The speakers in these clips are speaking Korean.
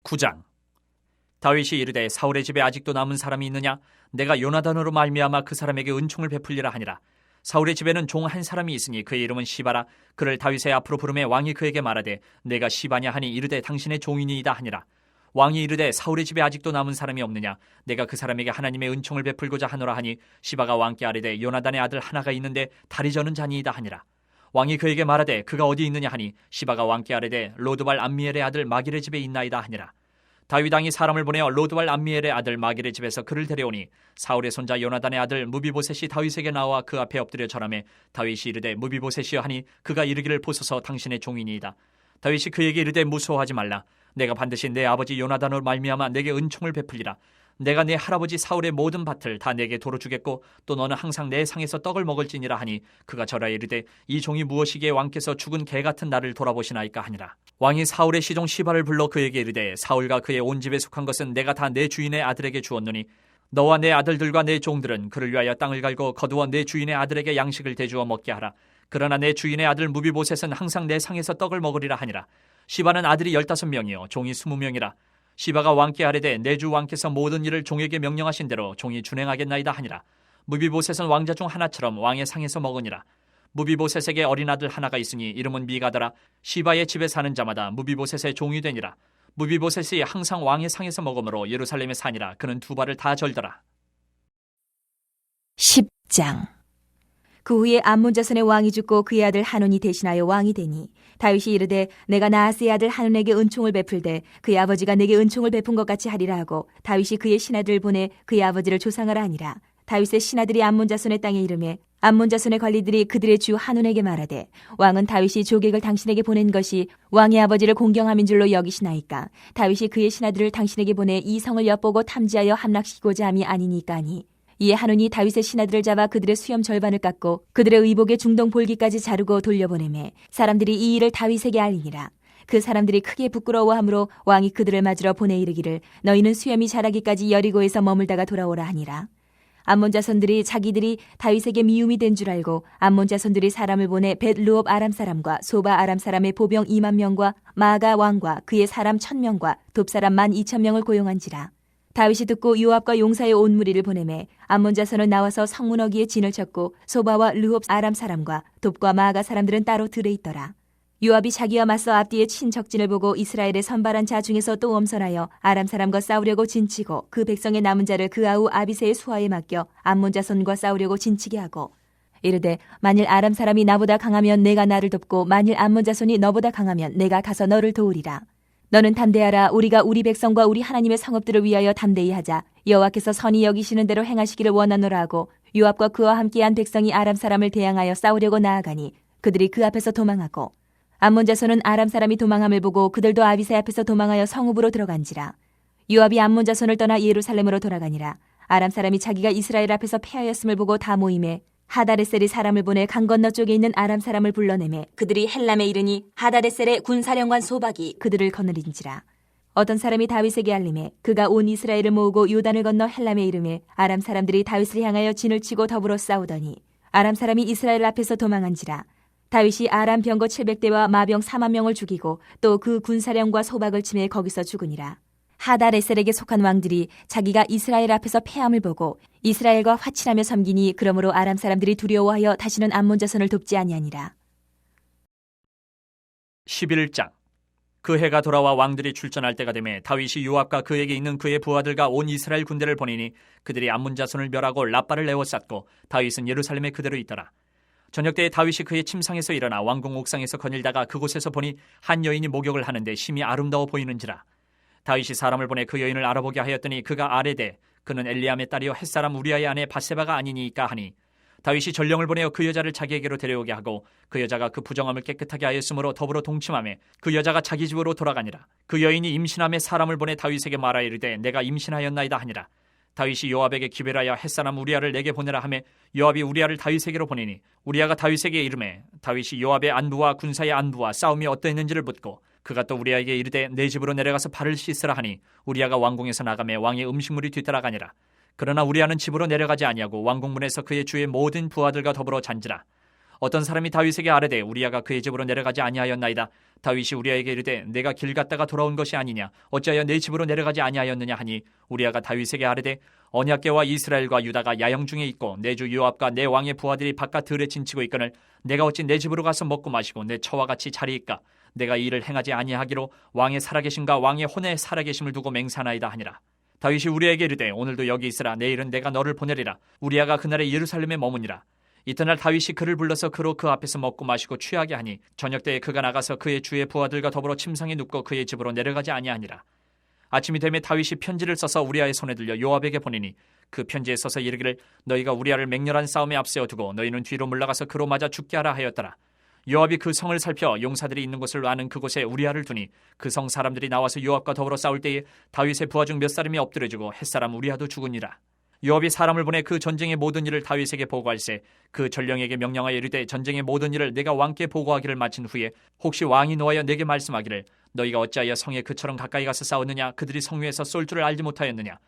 9장. 다윗이 이르되 사울의 집에 아직도 남은 사람이 있느냐? 내가 요나단으로 말미암아 그 사람에게 은총을 베풀리라 하니라. 사울의 집에는 종 한 사람이 있으니 그의 이름은 시바라. 그를 다윗의 앞으로 부르매 왕이 그에게 말하되 내가 시바냐 하니 이르되 당신의 종이니이다 하니라. 왕이 이르되 사울의 집에 아직도 남은 사람이 없느냐? 내가 그 사람에게 하나님의 은총을 베풀고자 하노라 하니 시바가 왕께 아뢰되 요나단의 아들 하나가 있는데 다리 저는 자니이다 하니라. 왕이 그에게 말하되 그가 어디 있느냐 하니 시바가 왕께 아뢰되 로드발 암미엘의 아들 마길의 집에 있나이다 하니라. 다윗 왕이 사람을 보내어 로드발 암미엘의 아들 마길의 집에서 그를 데려오니 사울의 손자 요나단의 아들 무비보셋이 다윗에게 나와 그 앞에 엎드려 절하매 다윗이 이르되 무비보셋이여 하니 그가 이르기를 보소서 당신의 종이니이다. 다윗이 그에게 이르되 무서워하지 말라. 내가 반드시 내 아버지 요나단으로 말미암아 내게 은총을 베풀리라. 내가 내 할아버지 사울의 모든 밭을 다 내게 도로 주겠고 또 너는 항상 내 상에서 떡을 먹을지니라 하니 그가 절하여 이르되 이 종이 무엇이기에 왕께서 죽은 개 같은 나를 돌아보시나이까 하니라. 왕이 사울의 시종 시바를 불러 그에게 이르되 사울과 그의 온 집에 속한 것은 내가 다 내 주인의 아들에게 주었노니 너와 내 아들들과 내 종들은 그를 위하여 땅을 갈고 거두어 내 주인의 아들에게 양식을 대주어 먹게 하라. 그러나 내 주인의 아들 무비보셋은 항상 내 상에서 떡을 먹으리라 하니라. 시바는 아들이 15명이요 종이 20명이라. 시바가 왕께 아뢰되 내 주 왕께서 모든 일을 종에게 명령하신 대로 종이 준행하겠나이다 하니라. 무비보셋은 왕자 중 하나처럼 왕의 상에서 먹으니라. 무비보셋에게 어린 아들 하나가 있으니 이름은 미가더라. 시바의 집에 사는 자마다 무비보셋의 종이 되니라. 무비보셋이 항상 왕의 상에서 먹으므로 예루살렘에 사니라. 그는 두 발을 다 절더라. 10장. 그 후에 암몬 자손의 왕이 죽고 그의 아들 하논이 대신하여 왕이 되니 다윗이 이르되 내가 나하스의 아들 하논에게 은총을 베풀되 그의 아버지가 내게 은총을 베푼 것 같이 하리라 하고 다윗이 그의 신하들을 보내 그의 아버지를 조상하라 하니라. 다윗의 신하들이 암몬 자손의 땅에 이르매 암몬 자손의 관리들이 그들의 주 하논에게 말하되 왕은 다윗이 조객을 당신에게 보낸 것이 왕의 아버지를 공경함인 줄로 여기시나이까? 다윗이 그의 신하들을 당신에게 보내 이 성을 엿보고 탐지하여 함락시키고자 함이 아니니까 하니 이에 하논이 다윗의 신하들을 잡아 그들의 수염 절반을 깎고 그들의 의복의 중동 볼기까지 자르고 돌려보내매 사람들이 이 일을 다윗에게 알리니라. 그 사람들이 크게 부끄러워하므로 왕이 그들을 맞으러 보내 이르기를 너희는 수염이 자라기까지 여리고에서 머물다가 돌아오라 하니라. 암몬 자손들이 자기들이 다윗에게 미움이 된 줄 알고 암몬 자손들이 사람을 보내 벳르옵 아람 사람과 소바 아람 사람의 보병 2만 명과 마가 왕과 그의 사람 1,000명과 돕 사람 12,000명을 고용한지라. 다윗이 듣고 요압과 용사의 온 무리를 보내매 암몬 자손은 나와서 성문어기에 진을 쳤고 소바와 르홉 아람 사람과 돕과 마가 사람들은 따로 들에 있더라. 요압이 자기와 맞서 앞뒤에 친 적진을 보고 이스라엘의 선발한 자 중에서 또 엄선하여 아람 사람과 싸우려고 진치고 그 백성의 남은 자를 그 아우 아비새의 수하에 맡겨 암몬 자손과 싸우려고 진치게 하고 이르되 만일 아람 사람이 나보다 강하면 내가 나를 돕고 만일 암몬 자손이 너보다 강하면 내가 가서 너를 도우리라. 너는 담대하라. 우리가 우리 백성과 우리 하나님의 성읍들을 위하여 담대히 하자. 여호와께서 선히 여기시는 대로 행하시기를 원하노라 하고 요압과 그와 함께한 백성이 아람 사람을 대항하여 싸우려고 나아가니 그들이 그 앞에서 도망하고 암몬 자손은 아람 사람이 도망함을 보고 그들도 아비새 앞에서 도망하여 성읍으로 들어간지라. 요압이 암몬 자손을 떠나 예루살렘으로 돌아가니라. 아람 사람이 자기가 이스라엘 앞에서 패하였음을 보고 다 모임에 하다레셀이 사람을 보내 강 건너 쪽에 있는 아람 사람을 불러내매 그들이 헬람에 이르니 하다레셀의 군사령관 소박이 그들을 거느린지라. 어떤 사람이 다윗에게 알림해 그가 온 이스라엘을 모으고 요단을 건너 헬람에 이르매 아람 사람들이 다윗을 향하여 진을 치고 더불어 싸우더니 아람 사람이 이스라엘 앞에서 도망한지라. 다윗이 아람 병거 700대와 마병 4만 명을 죽이고 또 그 군사령과 소박을 치매 거기서 죽으니라. 하다레셀에게 속한 왕들이 자기가 이스라엘 앞에서 패함을 보고 이스라엘과 화친하며 섬기니 그러므로 아람 사람들이 두려워하여 다시는 암몬 자손을 돕지 아니하니라. 11장. 그 해가 돌아와 왕들이 출전할 때가 되매 다윗이 요압과 그에게 있는 그의 부하들과 온 이스라엘 군대를 보내니 그들이 암몬 자손을 멸하고 라빠를 에워쌌고 다윗은 예루살렘에 그대로 있더라. 저녁 때에 다윗이 그의 침상에서 일어나 왕궁 옥상에서 거닐다가 그곳에서 보니 한 여인이 목욕을 하는데 심히 아름다워 보이는지라. 다윗이 사람을 보내 그 여인을 알아보게 하였더니 그가 아뢰되 그는 엘리암의 딸이요 햇사람 우리아의 아내 바세바가 아니니까 하니 다윗이 전령을 보내어 그 여자를 자기에게로 데려오게 하고 그 여자가 그 부정함을 깨끗하게 하였으므로 더불어 동침하매 그 여자가 자기 집으로 돌아가니라. 그 여인이 임신함에 사람을 보내 다윗에게 말하여 이르되 내가 임신하였나이다 하니라. 다윗이 요압에게 기별하여 햇사람 우리아를 내게 보내라 하매 요압이 우리아를 다윗에게로 보내니 우리아가 다윗에게 이르매 다윗이 요압의 안부와 군사의 안부와 싸움이 어떠했는지를 묻고 그가 또 우리아에게 이르되 내 집으로 내려가서 발을 씻으라 하니 우리아가 왕궁에서 나가매 왕의 음식물이 뒤따라가니라. 그러나 우리아는 집으로 내려가지 아니하고 왕궁문에서 그의 주의 모든 부하들과 더불어 잔지라. 어떤 사람이 다윗에게 아뢰되 우리아가 그의 집으로 내려가지 아니하였나이다. 다윗이 우리아에게 이르되 내가 길 갔다가 돌아온 것이 아니냐 어찌하여 내 집으로 내려가지 아니하였느냐 하니 우리아가 다윗에게 아뢰되 언약궤와 이스라엘과 유다가 야영 중에 있고 내 주 요압과 내 왕의 부하들이 바깥 들에 진치고 있거늘 내가 어찌 내 집으로 가서 먹고 마시고 내 처와 같이 자리이까. 내가 이 일을 행하지 아니하기로 왕의 살아계심과 왕의 혼의 살아계심을 두고 맹세하나이다 하니라. 다윗이 우리아에게 이르되 오늘도 여기 있으라. 내일은 내가 너를 보내리라. 우리아가 그날에 예루살렘에 머무니라. 이튿날 다윗이 그를 불러서 그로 그 앞에서 먹고 마시고 취하게 하니 저녁 때에 그가 나가서 그의 주의 부하들과 더불어 침상에 눕고 그의 집으로 내려가지 아니하니라. 아침이 되매 다윗이 편지를 써서 우리아의 손에 들려 요압에게 보내니 그 편지에 써서 이르기를 너희가 우리아를 맹렬한 싸움에 앞세워 두고 너희는 뒤로 물러가서 그로 맞아 죽게 하라 하였더라. 요압이 그 성을 살펴 용사들이 있는 곳을 아는 그곳에 우리아를 두니 그 성 사람들이 나와서 요압과 더불어 싸울 때에 다윗의 부하 중 몇 사람이 엎드려지고 햇사람 우리아도 죽으니라. 요압이 사람을 보내 그 전쟁의 모든 일을 다윗에게 보고할세 그 전령에게 명령하여 이르되 전쟁의 모든 일을 내가 왕께 보고하기를 마친 후에 혹시 왕이 노하여 내게 말씀하기를 너희가 어찌하여 성에 그처럼 가까이 가서 싸웠느냐 그들이 성 위에서 쏠 줄을 알지 못하였느냐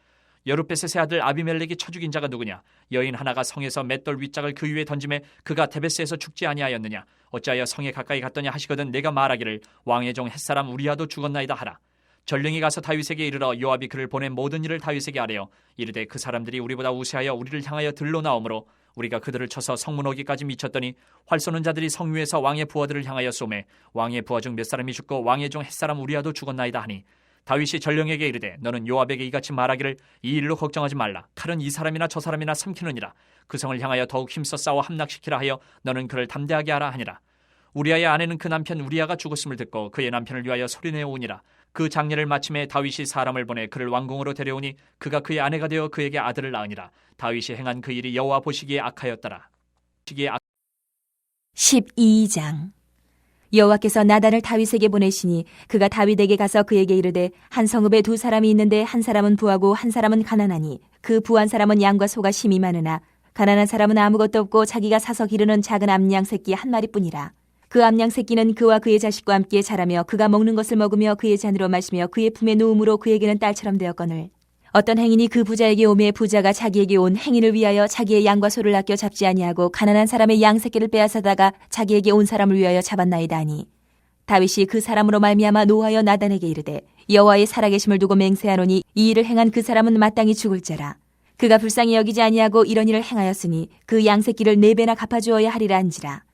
여룻베셋의 아들 아비멜렉이 쳐 죽인 자가 누구냐 여인 하나가 성에서 맷돌 윗짝을 그 위에 던짐에 그가 데베스에서 죽지 아니하였느냐 어찌하여 성에 가까이 갔더냐 하시거든 내가 말하기를 왕의 종 햇사람 우리아도 죽었나이다 하라. 전령이 가서 다윗에게 이르러 요압이 그를 보낸 모든 일을 다윗에게 아뢰어 이르되 그 사람들이 우리보다 우세하여 우리를 향하여 들러 나오므로 우리가 그들을 쳐서 성문 오기까지 미쳤더니 활 쏘는 자들이 성 위에서 왕의 부하들을 향하여 쏘매 왕의 부하 중 몇 사람이 죽고 왕의 종 햇사람 우리아도 죽었나이다 하니 다윗이 전령에게 이르되 너는 요압에게 이같이 말하기를 이 일로 걱정하지 말라. 칼은 이 사람이나 저 사람이나 삼키느니라. 그 성을 향하여 더욱 힘써 싸워 함락시키라 하여 너는 그를 담대하게 하라 하니라. 우리아의 아내는 그 남편 우리아가 죽었음을 듣고 그의 남편을 위하여 소리내어 오니라. 그 장례를 마침에 다윗이 사람을 보내 그를 왕궁으로 데려오니 그가 그의 아내가 되어 그에게 아들을 낳으니라. 다윗이 행한 그 일이 여호와 보시기에 악하였더라. 12장 여호와께서 나단을 다윗에게 보내시니 그가 다윗에게 가서 그에게 이르되 한 성읍에 두 사람이 있는데 한 사람은 부하고 한 사람은 가난하니 그 부한 사람은 양과 소가 심이 많으나 가난한 사람은 아무것도 없고 자기가 사서 기르는 작은 암양 새끼 한 마리뿐이라. 그 암양 새끼는 그와 그의 자식과 함께 자라며 그가 먹는 것을 먹으며 그의 잔으로 마시며 그의 품에 누움으로 그에게는 딸처럼 되었거늘 어떤 행인이 그 부자에게 오매 부자가 자기에게 온 행인을 위하여 자기의 양과 소를 아껴 잡지 아니하고 가난한 사람의 양 새끼를 빼앗아다가 자기에게 온 사람을 위하여 잡았나이다 하니 다윗이 그 사람으로 말미암아 노하여 나단에게 이르되 여호와의 살아계심을 두고 맹세하노니 이 일을 행한 그 사람은 마땅히 죽을 자라. 그가 불쌍히 여기지 아니하고 이런 일을 행하였으니 그 양 새끼를 4배나 갚아주어야 하리라 한지라.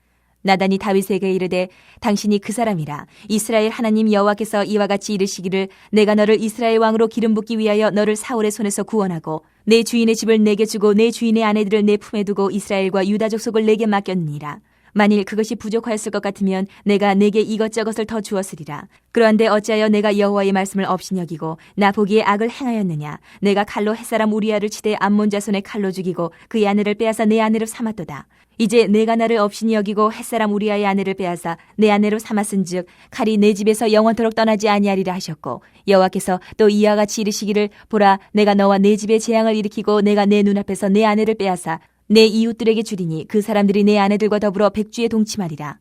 나단이 다윗에게 이르되 당신이 그 사람이라. 이스라엘 하나님 여호와께서 이와 같이 이르시기를 내가 너를 이스라엘 왕으로 기름 붓기 위하여 너를 사울의 손에서 구원하고 내 주인의 집을 내게 주고 내 주인의 아내들을 내 품에 두고 이스라엘과 유다 족속을 내게 맡겼느니라. 만일 그것이 부족하였을 것 같으면 내가 내게 이것저것을 더 주었으리라. 그런데 어찌하여 내가 여호와의 말씀을 업신여기고 나 보기에 악을 행하였느냐. 내가 칼로 햇사람 우리아를 치되 암몬 자손의 칼로 죽이고 그의 아내를 빼앗아 내 아내로 삼았도다. 이제 내가 나를 업신이 여기고 햇사람 우리아의 아내를 빼앗아 내 아내로 삼았은즉 칼이 내 집에서 영원토록 떠나지 아니하리라 하셨고 여호와께서 또 이와 같이 이르시기를 보라 내가 너와 내 집에 재앙을 일으키고 내가 내 눈앞에서 내 아내를 빼앗아 내 이웃들에게 주리니 그 사람들이 내 아내들과 더불어 백주에 동침하리라.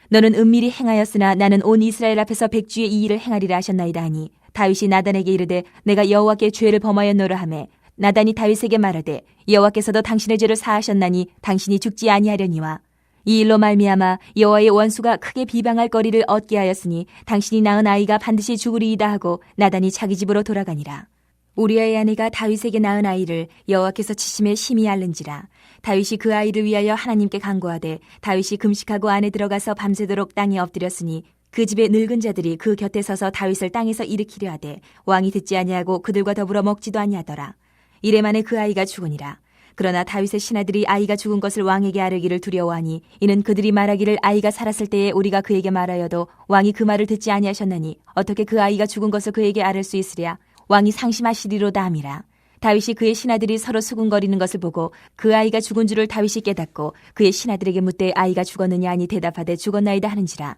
너는 은밀히 행하였으나 나는 온 이스라엘 앞에서 백주의 이 일을 행하리라 하셨나이다 하니 다윗이 나단에게 이르되 내가 여호와께 죄를 범하였노라 하매 나단이 다윗에게 말하되 여호와께서도 당신의 죄를 사하셨나니 당신이 죽지 아니하려니와 이 일로 말미암아 여호와의 원수가 크게 비방할 거리를 얻게 하였으니 당신이 낳은 아이가 반드시 죽으리이다 하고 나단이 자기 집으로 돌아가니라. 우리아의 아내가 다윗에게 낳은 아이를 여호와께서 치심에 심히 앓는지라. 다윗이 그 아이를 위하여 하나님께 간구하되 다윗이 금식하고 안에 들어가서 밤새도록 땅에 엎드렸으니 그 집의 늙은 자들이 그 곁에 서서 다윗을 땅에서 일으키려 하되 왕이 듣지 아니하고 그들과 더불어 먹지도 아니하더라. 이래 만에 그 아이가 죽으니라. 그러나 다윗의 신하들이 아이가 죽은 것을 왕에게 아뢰기를 두려워하니 이는 그들이 말하기를 아이가 살았을 때에 우리가 그에게 말하여도 왕이 그 말을 듣지 아니하셨나니 어떻게 그 아이가 죽은 것을 그에게 아뢰 수 있으랴. 왕이 상심하시리로다 함이라. 다윗이 그의 신하들이 서로 수군거리는 것을 보고 그 아이가 죽은 줄을 다윗이 깨닫고 그의 신하들에게 묻되 아이가 죽었느냐 하니 대답하되 죽었나이다 하는지라.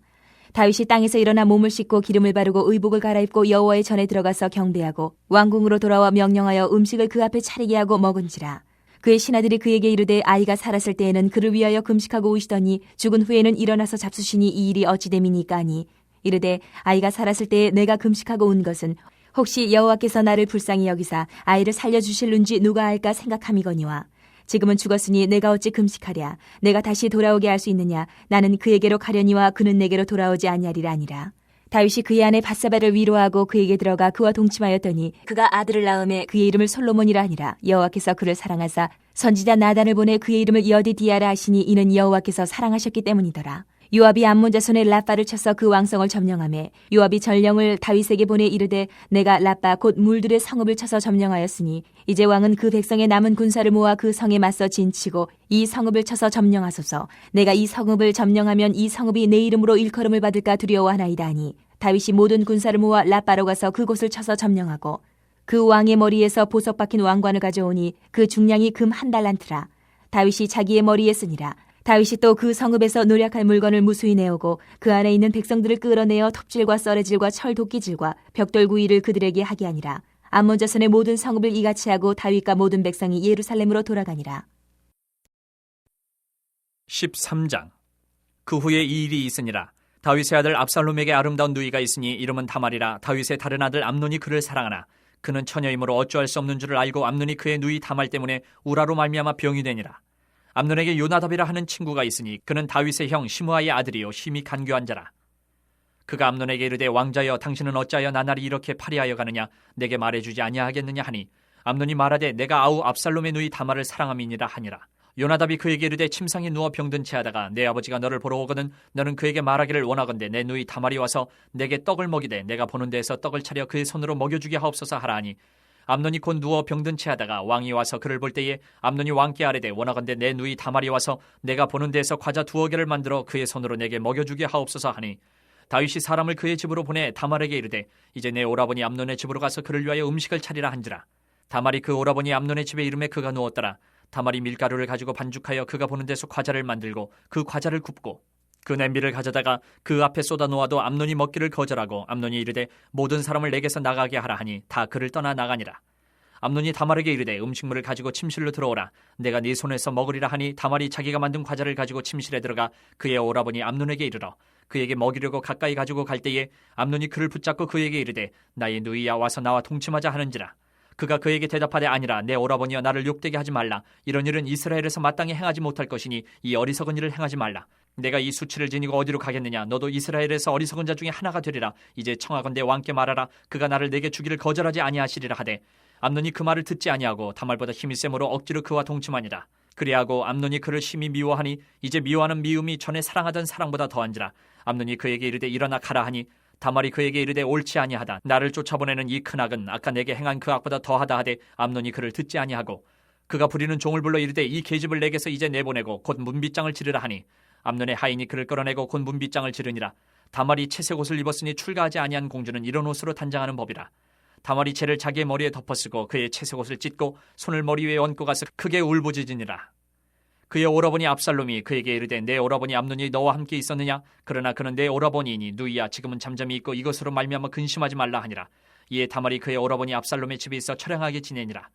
다윗이 땅에서 일어나 몸을 씻고 기름을 바르고 의복을 갈아입고 여호와의 전에 들어가서 경배하고 왕궁으로 돌아와 명령하여 음식을 그 앞에 차리게 하고 먹은지라. 그의 신하들이 그에게 이르되 아이가 살았을 때에는 그를 위하여 금식하고 오시더니 죽은 후에는 일어나서 잡수시니 이 일이 어찌 됨이니까 하니 이르되 아이가 살았을 때에 내가 금식하고 온 것은 혹시 여호와께서 나를 불쌍히 여기사 아이를 살려주실는지 누가 알까 생각함이거니와 지금은 죽었으니 내가 어찌 금식하랴. 내가 다시 돌아오게 할 수 있느냐. 나는 그에게로 가려니와 그는 내게로 돌아오지 아니하리라 아니라. 다윗이 그의 아내 밧세바를 위로하고 그에게 들어가 그와 동침하였더니 그가 아들을 낳음에 그의 이름을 솔로몬이라 하니라. 여호와께서 그를 사랑하사 선지자 나단을 보내 그의 이름을 여디디아라 하시니 이는 여호와께서 사랑하셨기 때문이더라. 요압이 암몬 자손의 라빠를 쳐서 그 왕성을 점령하매 요압이 전령을 다윗에게 보내 이르되 내가 라빠 곧 물들의 성읍을 쳐서 점령하였으니 이제 왕은 그 백성의 남은 군사를 모아 그 성에 맞서 진치고 이 성읍을 쳐서 점령하소서. 내가 이 성읍을 점령하면 이 성읍이 내 이름으로 일컬음을 받을까 두려워하나이다 하니 다윗이 모든 군사를 모아 라빠로 가서 그곳을 쳐서 점령하고 그 왕의 머리에서 보석 박힌 왕관을 가져오니 그 중량이 금 1달란트라. 다윗이 자기의 머리에 쓰니라. 다윗이 또 그 성읍에서 노략할 물건을 무수히 내오고 그 안에 있는 백성들을 끌어내어 톱질과 썰애질과 철 도끼질과 벽돌 구이를 그들에게 하게 하니라. 암몬 자손의 모든 성읍을 이같이 하고 다윗과 모든 백성이 예루살렘으로 돌아가니라. 13장. 그 후에 이 일이 있으니라. 다윗의 아들 압살롬에게 아름다운 누이가 있으니 이름은 다말이라. 다윗의 다른 아들 암논이 그를 사랑하나 그는 처녀이므로 어찌할 수 없는 줄을 알고 암논이 그의 누이 다말 때문에 우라로 말미암아 병이 되니라. 암논에게 요나답이라 하는 친구가 있으니 그는 다윗의 형 시므아의 아들이요 심히 간교한 자라. 그가 암논에게 이르되 왕자여 당신은 어찌하여 나날이 이렇게 파리하여 가느냐. 내게 말해주지 아니하겠느냐 하니 암논이 말하되 내가 아우 압살롬의 누이 다말을 사랑함이니라 하니라. 요나답이 그에게 이르되 침상에 누워 병든 채 하다가 내 아버지가 너를 보러 오거든 너는 그에게 말하기를 원하건대 내 누이 다말이 와서 내게 떡을 먹이되 내가 보는 데에서 떡을 차려 그의 손으로 먹여주게 하옵소서 하라 하니 암논이 곧 누워 병든 채 하다가 왕이 와서 그를 볼 때에 암논이 왕께 아뢰되 원하건대 내 누이 다말이 와서 내가 보는 데에서 과자 2개를 만들어 그의 손으로 내게 먹여주게 하옵소서 하니 다윗이 사람을 그의 집으로 보내 다말에게 이르되 이제 내 오라버니 암논의 집으로 가서 그를 위하여 음식을 차리라 한지라. 다말이 그 오라버니 암논의 집에 이름에 그가 누웠더라. 다말이 밀가루를 가지고 반죽하여 그가 보는 데서 과자를 만들고 그 과자를 굽고 그 냄비를 가져다가 그 앞에 쏟아 놓아도 암논이 먹기를 거절하고 암논이 이르되 모든 사람을 내게서 나가게 하라 하니 다 그를 떠나 나가니라. 암논이 다말에게 이르되 음식물을 가지고 침실로 들어오라. 내가 네 손에서 먹으리라 하니 다말이 자기가 만든 과자를 가지고 침실에 들어가 그의 오라버니 암논에게 이르러 그에게 먹이려고 가까이 가지고 갈 때에 암논이 그를 붙잡고 그에게 이르되 나의 누이야 와서 나와 동침하자 하는지라. 그가 그에게 대답하되 아니라 내 오라버니여 나를 욕되게 하지 말라. 이런 일은 이스라엘에서 마땅히 행하지 못할 것이니 이 어리석은 일을 행하지 말라. 내가 이 수치를 지니고 어디로 가겠느냐. 너도 이스라엘에서 어리석은 자 중에 하나가 되리라. 이제 청하건대 왕께 말하라. 그가 나를 내게 주기를 거절하지 아니하시리라 하되 암논이 그 말을 듣지 아니하고 다말보다 힘이 세므로 억지로 그와 동침하니라. 그리하고 암논이 그를 심히 미워하니 이제 미워하는 미움이 전에 사랑하던 사랑보다 더한지라. 암논이 그에게 이르되 일어나 가라 하니 다말이 그에게 이르되 옳지 아니하다. 나를 쫓아보내는 이 큰 악은 아까 내게 행한 그 악보다 더하다 하되 암논이 그를 듣지 아니하고 그가 부리는 종을 불러 이르되 이 계집을 내게서 이제 내보내고 곧 문빗장을 지르라 하니 암논의 하인이 그를 끌어내고 곧 문빗장을 지르니라. 다말이 채색 옷을 입었으니 출가하지 아니한 공주는 이런 옷으로 단장하는 법이라. 다말이 채를 자기의 머리에 덮어쓰고 그의 채색 옷을 찢고 손을 머리 위에 얹고 가서 크게 울부짖으니라. 그의 오라버니 압살롬이 그에게 이르되 내 오라버니 암논이 너와 함께 있었느냐. 그러나 그는 내 오라버니이니 누이야 지금은 잠잠히 있고 이것으로 말미암아 근심하지 말라 하니라. 이에 다말이 그의 오라버니 압살롬의 집에 있어 처량하게 지내니라.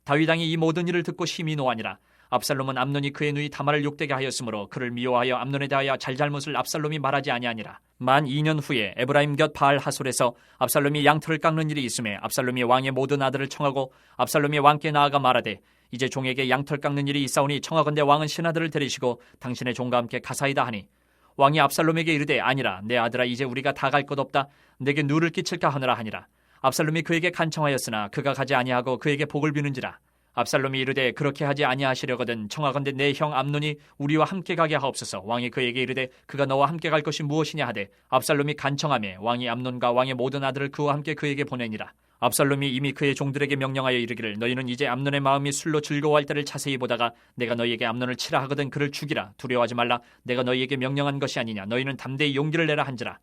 다윗 왕이 이 모든 일을 듣고 심히 노하니라. 압살롬은 암논이 그의 누이 다말을 욕되게 하였으므로 그를 미워하여 암논에 대하여 잘잘못을 압살롬이 말하지 아니하니라. 만 2년 후에 에브라임 곁 바알 하솔에서 압살롬이 양털을 깎는 일이 있음에 압살롬이 왕의 모든 아들을 청하고 압살롬이 왕께 나아가 말하되 이제 종에게 양털 깎는 일이 있사오니 청하건대 왕은 신하들을 데리시고 당신의 종과 함께 가사이다 하니 왕이 압살롬에게 이르되 아니라 내 아들아 이제 우리가 다 갈 것 없다. 내게 누를 끼칠까 하느라 하니라. 압살롬이 그에게 간청하였으나 그가 가지 아니하고 그에게 복을 비는지라. 압살롬이 이르되 그렇게 하지 아니하시려거든 청하건대 내 형 암논이 우리와 함께 가게 하옵소서. 왕이 그에게 이르되 그가 너와 함께 갈 것이 무엇이냐 하되 압살롬이 간청하매 왕이 암논과 왕의 모든 아들을 그와 함께 그에게 보내니라. 압살롬이 이미 그의 종들에게 명령하여 이르기를 너희는 이제 암논의 마음이 술로 즐거워할 때를 자세히 보다가 내가 너희에게 암논을 치라 하거든 그를 죽이라. 두려워하지 말라. 내가 너희에게 명령한 것이 아니냐. 너희는 담대히 용기를 내라 한지라.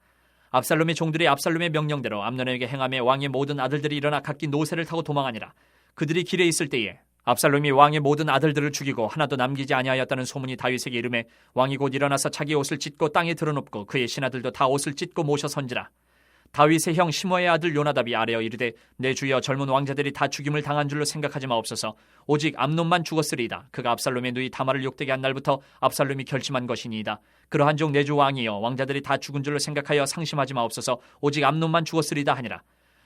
압살롬의 종들이 압살롬의 명령대로 암논에게 행하며 왕의 모든 아들들이 일어나 각기 노새를 타고 도망하니라. 그들이 길에 있을 때에 압살롬이 왕의 모든 아들들을 죽이고 하나도 남기지 아니하였다는 소문이 다윗에게 이르매 왕이 곧 일어나서 자기 옷을 찢고 땅에 드러눕고 그의 신하들도 다 옷을 찢고 모셔 선지라. 다윗의 형 시므아의 아들 요나답이 아뢰어 이르되 내 주여 젊은 왕자들이 다 죽임을 당한 줄로 생각하지 마옵소서. 오직 암논만 죽었으리이다. 그가 압살롬의 누이 다말을 욕되게 한 날부터 압살롬이 결심한 것이니이다. 그러한 종 내 주 왕이여 왕자들이 다 죽은 줄로 생각하여 상심하지 마옵소서. 오직 암논만 죽었으리이다 하니라.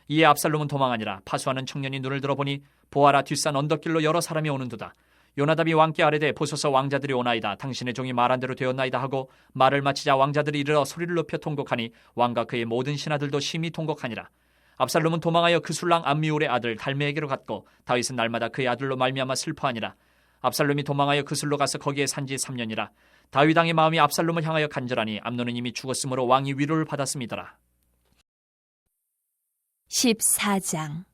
이에 압살롬은 도망하니라. 파수하는 청년이 눈을 들어보니 보아라 뒷산 언덕길로 여러 사람이 오는도다. 요나답이 왕께 아뢰되 보소서 왕자들이 오나이다. 당신의 종이 말한 대로 되었나이다 하고 말을 마치자 왕자들이 이르러 소리를 높여 통곡하니 왕과 그의 모든 신하들도 심히 통곡하니라. 압살롬은 도망하여 그 술랑 암미울의 아들 달메에게로 갔고 다윗은 날마다 그의 아들로 말미암아 슬퍼하니라. 압살롬이 도망하여 그슬로 가서 거기에 산지 3년이라. 다윗 왕의 마음이 압살롬을 향하여 간절하니 암논은 이미 죽었으므로 왕이 위로를 받았음이더라. 14장.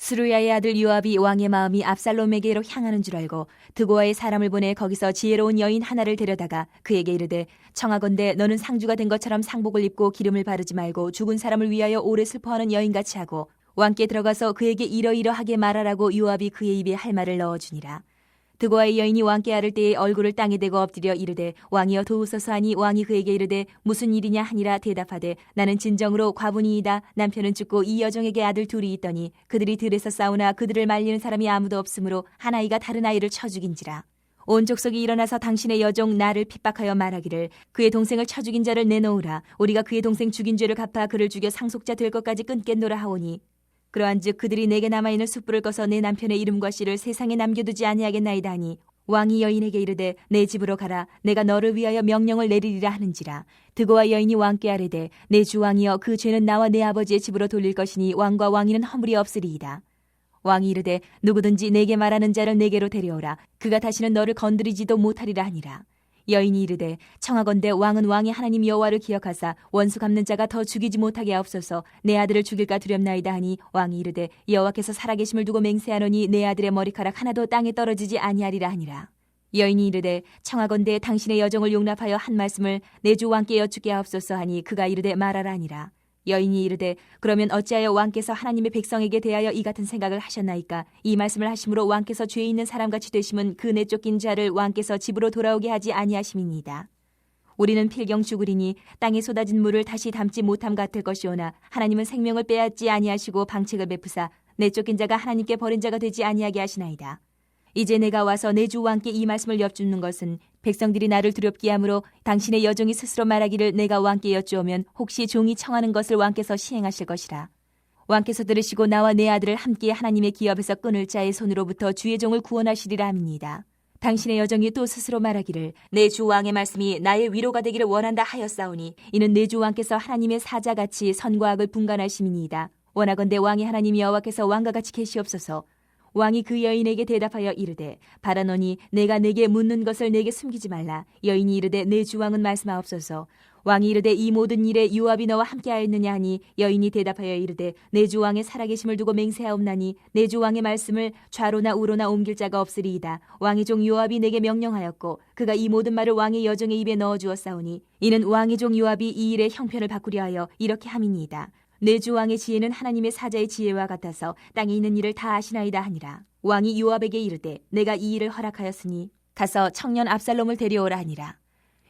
스루야의 아들 요압이 왕의 마음이 압살롬에게로 향하는 줄 알고 드고아의 사람을 보내 거기서 지혜로운 여인 하나를 데려다가 그에게 이르되 청하건대 너는 상주가 된 것처럼 상복을 입고 기름을 바르지 말고 죽은 사람을 위하여 오래 슬퍼하는 여인같이 하고 왕께 들어가서 그에게 이러이러하게 말하라고 요압이 그의 입에 할 말을 넣어주니라. 드고아의 여인이 왕께 아를 때에 얼굴을 땅에 대고 엎드려 이르되 왕이여 도우소서 하니 왕이 그에게 이르되 무슨 일이냐 하니라. 대답하되 나는 진정으로 과부니이다. 남편은 죽고 이 여종에게 아들 둘이 있더니 그들이 들에서 싸우나 그들을 말리는 사람이 아무도 없으므로 한 아이가 다른 아이를 쳐 죽인지라. 온 족속이 일어나서 당신의 여종 나를 핍박하여 말하기를 그의 동생을 쳐 죽인 자를 내놓으라. 우리가 그의 동생 죽인 죄를 갚아 그를 죽여 상속자 될 것까지 끊겠노라 하오니 그러한즉 그들이 내게 남아있는 숯불을 꺼서 내 남편의 이름과 씨를 세상에 남겨두지 아니하겠나이다 하니 왕이 여인에게 이르되 내 집으로 가라. 내가 너를 위하여 명령을 내리리라 하는지라. 드고와 여인이 왕께 아뢰되 내 주 왕이여 그 죄는 나와 내 아버지의 집으로 돌릴 것이니 왕과 왕위는 허물이 없으리이다. 왕이 이르되 누구든지 내게 말하는 자를 내게로 데려오라. 그가 다시는 너를 건드리지도 못하리라 하니라. 여인이 이르되 청하건대 왕은 왕의 하나님 여호와를 기억하사 원수 갚는 자가 더 죽이지 못하게 하옵소서. 내 아들을 죽일까 두렵나이다 하니 왕이 이르되 여호와께서 살아계심을 두고 맹세하노니 내 아들의 머리카락 하나도 땅에 떨어지지 아니하리라 하니라. 여인이 이르되 청하건대 당신의 여종을 용납하여 한 말씀을 내 주 왕께 여쭙게 하옵소서 하니 그가 이르되 말하라 하니라. 여인이 이르되 그러면 어찌하여 왕께서 하나님의 백성에게 대하여 이 같은 생각을 하셨나이까? 이 말씀을 하심으로 왕께서 죄 있는 사람같이 되심은 그 내쫓긴 자를 왕께서 집으로 돌아오게 하지 아니하심이니이다. 우리는 필경 죽으리니 땅에 쏟아진 물을 다시 담지 못함 같을 것이오나 하나님은 생명을 빼앗지 아니하시고 방책을 베푸사 내쫓긴 자가 하나님께 버린 자가 되지 아니하게 하시나이다. 이제 내가 와서 내 주 왕께 이 말씀을 여쭙는 것은 백성들이 나를 두렵게 하므로 당신의 여종이 스스로 말하기를 내가 왕께 여쭈오면 혹시 종이 청하는 것을 왕께서 시행하실 것이라. 왕께서 들으시고 나와 내 아들을 함께 하나님의 기업에서 끊을 자의 손으로부터 주의 종을 구원하시리라 함이니이다. 당신의 여종이 또 스스로 말하기를 내 주 왕의 말씀이 나의 위로가 되기를 원한다 하였사오니 이는 내 주 왕께서 하나님의 사자같이 선과 악을 분간하심이니이다. 원하건대 왕의 하나님 여호와께서 왕과 같이 계시옵소서. 왕이 그 여인에게 대답하여 이르되 바라노니 내가 내게 묻는 것을 내게 숨기지 말라. 여인이 이르되 내 주왕은 말씀하옵소서. 왕이 이르되 이 모든 일에 요압이 너와 함께하였느냐 하니 여인이 대답하여 이르되 내 주왕의 살아계심을 두고 맹세하옵나니 내 주왕의 말씀을 좌로나 우로나 옮길 자가 없으리이다. 왕의 종 요압이 내게 명령하였고 그가 이 모든 말을 왕의 여종의 입에 넣어주었사오니 이는 왕의 종 요압이 이 일의 형편을 바꾸려 하여 이렇게 함이니이다. 내 주 왕의 지혜는 하나님의 사자의 지혜와 같아서 땅에 있는 일을 다 아시나이다 하니라. 왕이 요압에게 이르되 내가 이 일을 허락하였으니 가서 청년 압살롬을 데려오라 하니라.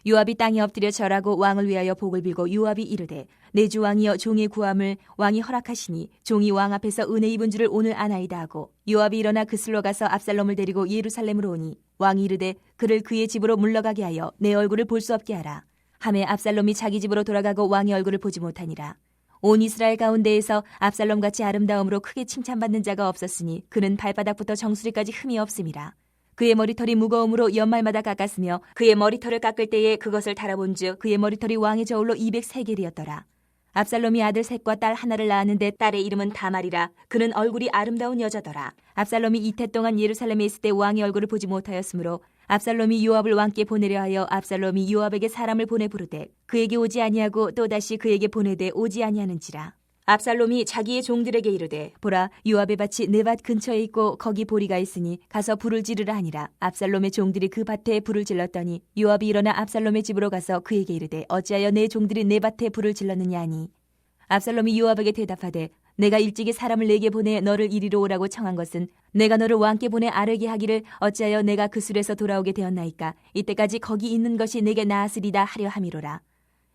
요압이 땅에 엎드려 절하고 왕을 위하여 복을 빌고 요압이 이르되 내 주 왕이여 종의 구함을 왕이 허락하시니 종이 왕 앞에서 은혜 입은 줄을 오늘 아나이다 하고 요압이 일어나 그슬로 가서 압살롬을 데리고 예루살렘으로 오니 왕이 이르되 그를 그의 집으로 물러가게 하여 내 얼굴을 볼 수 없게 하라. 하매 압살롬이 자기 집으로 돌아가고 왕의 얼굴을 보지 못하니라. 온 이스라엘 가운데에서 압살롬같이 아름다움으로 크게 칭찬받는 자가 없었으니 그는 발바닥부터 정수리까지 흠이 없음이라. 그의 머리털이 무거움으로 연말마다 깎았으며 그의 머리털을 깎을 때에 그것을 달아본즉 그의 머리털이 왕의 저울로 200세겔이었더라. 압살롬이 아들 셋과 딸 하나를 낳았는데 딸의 이름은 다말이라. 그는 얼굴이 아름다운 여자더라. 압살롬이 이태 동안 예루살렘에 있을 때 왕의 얼굴을 보지 못하였으므로 압살롬이 요압을 왕께 보내려 하여 압살롬이 요압에게 사람을 보내 부르되 그에게 오지 아니하고 또다시 그에게 보내되 오지 아니하는지라. 압살롬이 자기의 종들에게 이르되 보라 요압의 밭이 내 밭 근처에 있고 거기 보리가 있으니 가서 불을 지르라 하니라. 압살롬의 종들이 그 밭에 불을 질렀더니 요압이 일어나 압살롬의 집으로 가서 그에게 이르되 어찌하여 내 종들이 내 밭에 불을 질렀느냐 하니 압살롬이 요압에게 대답하되 내가 일찍이 사람을 내게 보내 너를 이리로 오라고 청한 것은 내가 너를 왕께 보내 아뢰게 하기를 어찌하여 내가 그 술에서 돌아오게 되었나이까. 이때까지 거기 있는 것이 내게 나았으리다 하려 함이로라.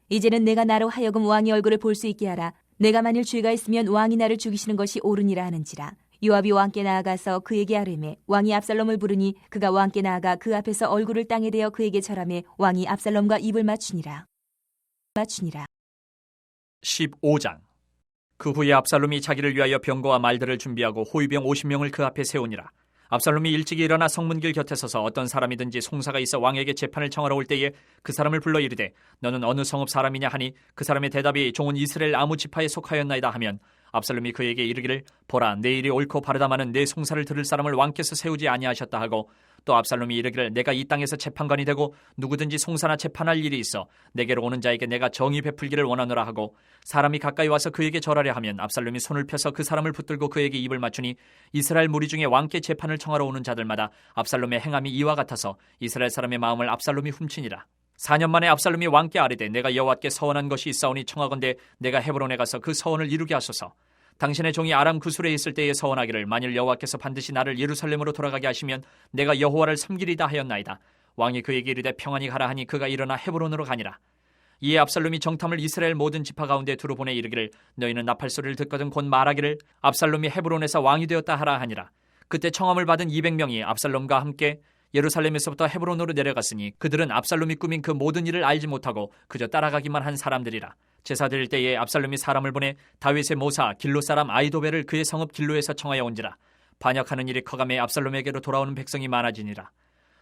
이제는 내가 나로 하여금 왕의 얼굴을 볼 수 있게 하라. 내가 만일 죄가 있으면 왕이 나를 죽이시는 것이 옳으니라 하는지라. 요압이 왕께 나아가서 그에게 아뢰매 왕이 압살롬을 부르니 그가 왕께 나아가 그 앞에서 얼굴을 땅에 대어 그에게 절하매 왕이 압살롬과 입을 맞추니라. 15장. 그 후에 압살롬이 자기를 위하여 병거와 말들을 준비하고 호위병 50명을 그 앞에 세우니라. 압살롬이 일찍이 일어나 성문길 곁에 서서 어떤 사람이든지 송사가 있어 왕에게 재판을 청하러 올 때에 그 사람을 불러 이르되 너는 어느 성읍 사람이냐 하니 그 사람의 대답이 종은 이스라엘 아무 지파에 속하였나이다 하면 압살롬이 그에게 이르기를 보라 내 일이 옳고 바르다마는 내 송사를 들을 사람을 왕께서 세우지 아니하셨다 하고 또 압살롬이 이르기를 내가 이 땅에서 재판관이 되고 누구든지 송사나 재판할 일이 있어 내게로 오는 자에게 내가 정의 베풀기를 원하노라 하고 사람이 가까이 와서 그에게 절하려 하면 압살롬이 손을 펴서 그 사람을 붙들고 그에게 입을 맞추니 이스라엘 무리 중에 왕께 재판을 청하러 오는 자들마다 압살롬의 행함이 이와 같아서 이스라엘 사람의 마음을 압살롬이 훔치니라. 4년 만에 압살롬이 왕께 아뢰되 내가 여호와께 서원한 것이 있사오니 청하건대 내가 헤브론에 가서 그 서원을 이루게 하소서. 당신의 종이 아람 구술에 있을 때에 서원하기를 만일 여호와께서 반드시 나를 예루살렘으로 돌아가게 하시면 내가 여호와를 섬기리다 하였나이다. 왕이 그에게 이르되 평안히 가라 하니 그가 일어나 헤브론으로 가니라. 이에 압살롬이 정탐을 이스라엘 모든 지파 가운데 두루 보내 이르기를 너희는 나팔 소리를 듣거든 곧 말하기를 압살롬이 헤브론에서 왕이 되었다 하라 하니라. 그때 청함을 받은 200명이 압살롬과 함께 예루살렘에서부터 헤브론으로 내려갔으니 그들은 압살롬이 꾸민 그 모든 일을 알지 못하고 그저 따라가기만 한 사람들이라. 제사 드릴 때에 압살롬이 사람을 보내 다윗의 모사 길로 사람 아이도벨을 그의 성읍 길로에서 청하여 온지라. 반역하는 일이 커감해 압살롬에게로 돌아오는 백성이 많아지니라.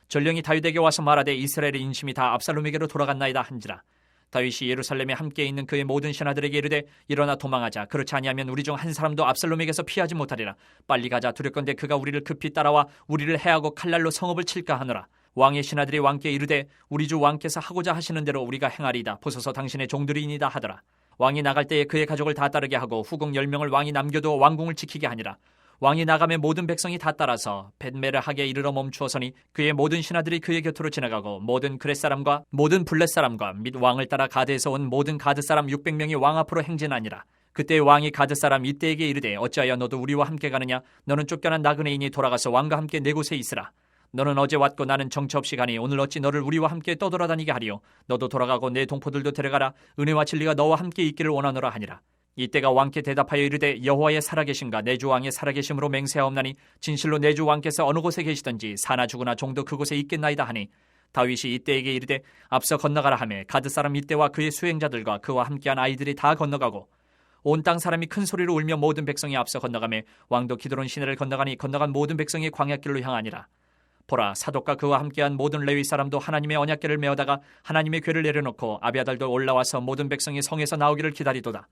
전령이 다윗에게 와서 말하되 이스라엘의 인심이 다 압살롬에게로 돌아갔나이다 한지라. 다윗이 예루살렘에 함께 있는 그의 모든 신하들에게 이르되 일어나 도망하자. 그렇지 아니하면 우리 중 한 사람도 압살롬에게서 피하지 못하리라. 빨리 가자. 두렵건대 그가 우리를 급히 따라와 우리를 해하고 칼날로 성읍을 칠까 하노라. 왕의 신하들이 왕께 이르되 우리 주 왕께서 하고자 하시는 대로 우리가 행하리이다. 보소서 당신의 종들이니이다 하더라. 왕이 나갈 때에 그의 가족을 다 따르게 하고 후궁 10명을 왕이 남겨두어 왕궁을 지키게 하니라. 왕이 나가매 모든 백성이 다 따라서 벳메르하게 이르러 멈추어서니 그의 모든 신하들이 그의 곁으로 지나가고 모든 그렛 사람과 모든 블렛 사람과 및 왕을 따라 가드에서 온 모든 가드 사람 600명이 왕 앞으로 행진하니라. 그때 왕이 가드 사람 이때에게 이르되 어찌하여 너도 우리와 함께 가느냐? 너는 쫓겨난 나그네인이 돌아가서 왕과 함께 내 곳에 있으라. 너는 어제 왔고 나는 정처 없이 가니 오늘 어찌 너를 우리와 함께 떠돌아다니게 하리요? 너도 돌아가고 내 동포들도 데려가라. 은혜와 진리가 너와 함께 있기를 원하노라 하니라. 이때가 왕께 대답하여 이르되 여호와의 살아계신가 내 주 왕의 살아계심으로 맹세하옵나니 진실로 내 주 왕께서 어느 곳에 계시든지 사나 죽으나 종도 그곳에 있겠나이다 하니 다윗이 이때에게 이르되 앞서 건너가라 하매 가드 사람 이때와 그의 수행자들과 그와 함께한 아이들이 다 건너가고 온 땅 사람이 큰 소리로 울며 모든 백성이 앞서 건너가매 왕도 기드론 시내를 건너가니 건너간 모든 백성이 광야길로 향하니라. 보라 사독과 그와 함께한 모든 레위 사람도 하나님의 언약궤를 메어다가 하나님의 궤를 내려놓고 아비아달도 올라와서 모든 백성이 성에서 나오기를 기다리도다.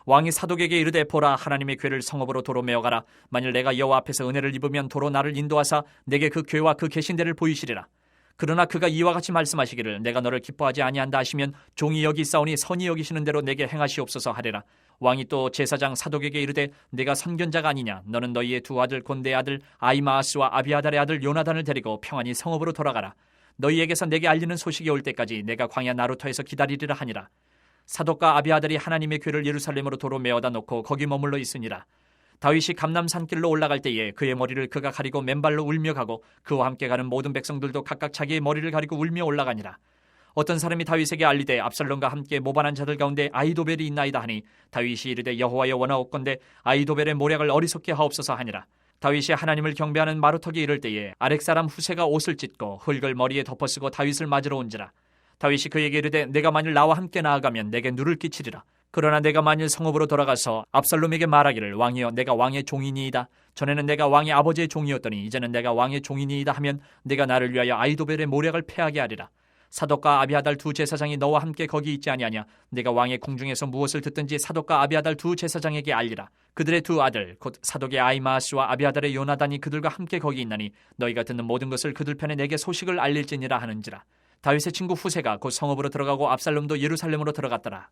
왕이 사독에게 이르되 보라 하나님의 궤를 성읍으로 도로 메어가라. 만일 내가 여호와 앞에서 은혜를 입으면 도로 나를 인도하사 내게 그 궤와 그 계신대를 보이시리라. 그러나 그가 이와 같이 말씀하시기를 내가 너를 기뻐하지 아니한다 하시면 종이 여기 있사오니 선이 여기시는 대로 내게 행하시옵소서 하리라. 왕이 또 제사장 사독에게 이르되 내가 선견자가 아니냐? 너는 너희의 두 아들 곧 내 아들 아히마아스와 아비아달의 아들 요나단을 데리고 평안히 성읍으로 돌아가라. 너희에게서 내게 알리는 소식이 올 때까지 내가 광야 나루터에서 기다리리라 하니라. 사독과 아비아달이 하나님의 궤를 예루살렘으로 도로 메어다 놓고 거기 머물러 있으니라. 다윗이 감람 산길로 올라갈 때에 그의 머리를 그가 가리고 맨발로 울며 가고 그와 함께 가는 모든 백성들도 각각 자기의 머리를 가리고 울며 올라가니라. 어떤 사람이 다윗에게 알리되 압살롬과 함께 모반한 자들 가운데 아히도벨이 있나이다 하니 다윗이 이르되 여호와여 원하옵건대 아히도벨의 모략을 어리석게 하옵소서 하니라. 다윗이 하나님을 경배하는 마루턱에 이를 때에 아렉 사람 후세가 옷을 찢고 흙을 머리에 덮어쓰고 다윗을 맞으러 온지라. 다윗이 그에게 이르되 내가 만일 나와 함께 나아가면 내게 누를 끼치리라. 그러나 내가 만일 성읍으로 돌아가서 압살롬에게 말하기를 왕이여 내가 왕의 종이니이다. 전에는 내가 왕의 아버지의 종이었더니 이제는 내가 왕의 종이니이다 하면 내가 나를 위하여 아히도벨의 모략을 패하게 하리라. 사독과 아비아달 두 제사장이 너와 함께 거기 있지 아니하냐? 내가 왕의 궁중에서 무엇을 듣든지 사독과 아비아달 두 제사장에게 알리라. 그들의 두 아들 곧 사독의 아히마아스와 아비아달의 요나단이 그들과 함께 거기 있나니 너희가 듣는 모든 것을 그들 편에 내게 소식을 알릴지니라 하는지라. 다윗의 친구 후세가 곧 성읍으로 들어가고 압살롬도 예루살렘으로 들어갔더라.